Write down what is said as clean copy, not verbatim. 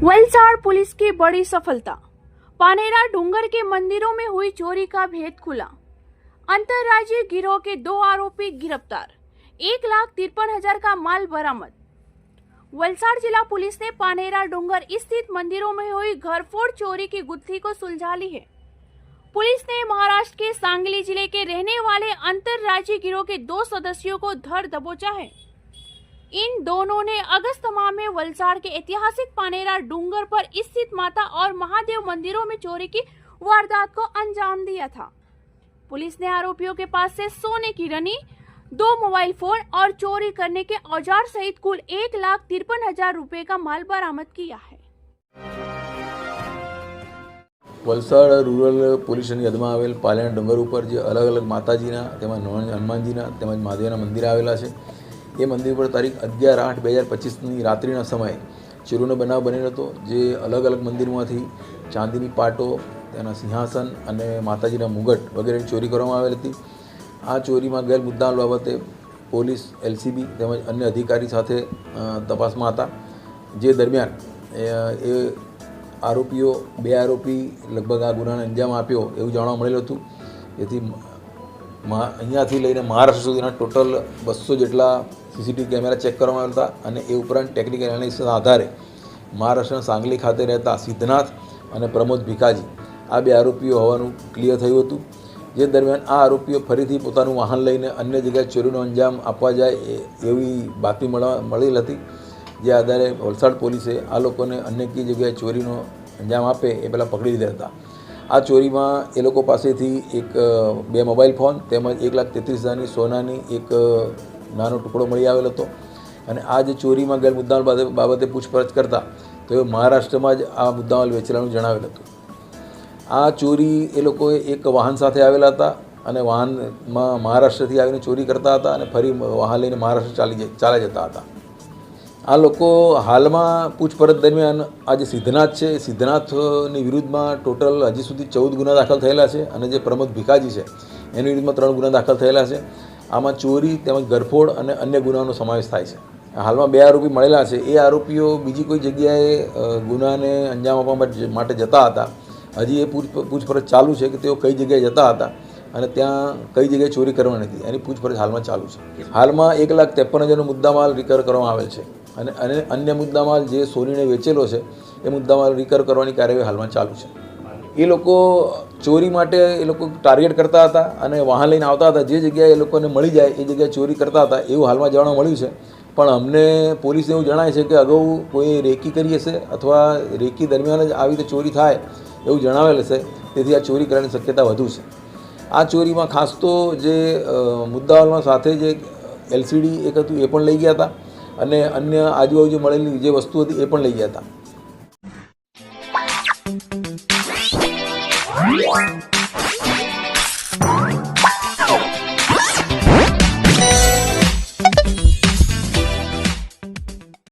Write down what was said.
Valsad police की बड़ी सफलता। पानेरा डूंगर के मंदिरों में हुई चोरी का भेद खुला। अंतर्राज्यीय गिरोह के 2 आरोपी गिरफ्तार। 1,53,000 का माल बरामद। वलसाड़ जिला पुलिस ने पानेरा डूंगर स्थित मंदिरों में हुई घरफोड़ चोरी की गुत्थी को सुलझा ली है। पुलिस ने महाराष्ट्र के सांगली जिले के रहने वाले अंतर्राज्यीय गिरोह के 2 सदस्यों को धर दबोचा है। इन दोनों ने अगस्त माह में वलसाड़ के ऐतिहासिक पानेरा डूंगर पर स्थित माता और महादेव मंदिरों में चोरी की वारदात को अंजाम दिया था। पुलिस ने आरोपियों के पास से सोने की रनी, 2 मोबाइल फोन और चोरी करने के औजार सहित कुल 1,53,000 रुपए का माल बरामद किया है। वलसाड़ रूरल पोलीस स्टेशन हदमां आवेल पानेरा डूंगर पर जे अलग अलग माताजीना તેમજ હનુમાનજીના તેમજ મહાદેવના મંદિર આવેલા છે એ મંદિર પર તારીખ 11/8/2025ની રાત્રિના સમયે ચોરીનો બનાવ બનેલો હતો। જે અલગ અલગ મંદિરમાંથી ચાંદીની પાટો, તેના સિંહાસન અને માતાજીના મુગટ વગેરેની ચોરી કરવામાં આવેલી હતી। આ ચોરીમાં ગયેલ મુદ્દામાલ બાબતે પોલીસ, એલસીબી તેમજ અન્ય અધિકારી સાથે તપાસમાં હતા। જે દરમિયાન એ આરોપીઓ 2 આરોપી લગભગ આ ગુનાને અંજામ આપ્યો એવું જાણવા મળેલું હતું। જેથી અહીંયાથી લઈને મહારાષ્ટ્ર સુધીના ટોટલ 200 જેટલા સીસીટીવી કેમેરા ચેક કરવામાં આવ્યા હતા અને એ ઉપરાંત ટેકનિકલ એનાલિસિસના આધારે મહારાષ્ટ્રના સાંગલી ખાતે રહેતા સિદ્ધનાથ અને પ્રમોદ ભીખાજી આ 2 આરોપીઓ હોવાનું ક્લિયર થયું હતું। જે દરમિયાન આ આરોપીઓ ફરીથી પોતાનું વાહન લઈને અન્ય જગ્યાએ ચોરીનો અંજામ આપવા જાય એવી બાતમી મળેલ હતી। જે આધારે વલસાડ પોલીસે આ લોકોને અન્ય કઈ જગ્યાએ ચોરીનો અંજામ આપે એ પહેલાં પકડી લીધા હતા। આ ચોરીમાં એ લોકો પાસેથી 2 મોબાઈલ ફોન તેમજ 1,33,000ની સોનાની એક નાનો ટુકડો મળી આવેલો હતો। અને આ જે ચોરીમાં ગયેલ મુદ્દામાલ બાબતે પૂછપરછ કરતા તો એ મહારાષ્ટ્રમાં જ આ મુદ્દામાલ વેચેલાનું જણાવેલ હતું। આ ચોરી એ લોકોએ એક વાહન સાથે આવેલા હતા અને વાહનમાં મહારાષ્ટ્રથી આવીને ચોરી કરતા હતા અને ફરી વાહન લઈને મહારાષ્ટ્ર ચાલ્યા જતા હતા। આ લોકો હાલમાં પૂછપરછ દરમિયાન આ જે સિદ્ધનાથ છે, સિદ્ધનાથની વિરુદ્ધમાં ટોટલ હજી સુધી 14 ગુના દાખલ થયેલા છે અને જે પ્રમોદ ભીખાજી છે એની વિરુદ્ધમાં 3 ગુના દાખલ થયેલા છે। આમાં ચોરી તેમજ ગરફોડ અને અન્ય ગુનાનો સમાવેશ થાય છે। હાલમાં 2 આરોપી મળેલા છે। એ આરોપીઓ બીજી કોઈ જગ્યાએ ગુનાને અંજામ આપવા માટે જતા હતા। હજી એ પૂછપરછ ચાલુ છે કે તેઓ કઈ જગ્યાએ જતા હતા અને ત્યાં કઈ જગ્યાએ ચોરી કરવાની હતી એની પૂછપરછ હાલમાં ચાલુ છે। હાલમાં 1,53,000નો મુદ્દામાલ રિકવર કરવામાં આવેલ છે અને અન્ય મુદ્દામાલ જે સોનીને વેચેલો છે એ મુદ્દામાલ રિકવર કરવાની કાર્યવાહી હાલમાં ચાલુ છે। એ લોકો ચોરી માટે એ લોકો ટાર્ગેટ કરતા હતા અને વાહન લઈને આવતા હતા। જે જગ્યાએ એ લોકોને મળી જાય એ જગ્યાએ ચોરી કરતા હતા એવું હાલમાં જાણવા મળ્યું છે। પણ અમને પોલીસને એવું જણાય છે કે અગાઉ કોઈ રેકી કરી હશે અથવા રેકી દરમિયાન જ આવી રીતે ચોરી થાય એવું જણાવેલ હશે, તેથી આ ચોરી કરવાની શક્યતા વધુ છે। આ ચોરીમાં ખાસ તો જે મુદ્દામાલમાં સાથે જે એલસીડી એક હતું એ પણ લઈ ગયા હતા અને અન્ય આજુબાજુ મળેલી જે વસ્તુ હતી એ પણ લઈ ગયા હતા।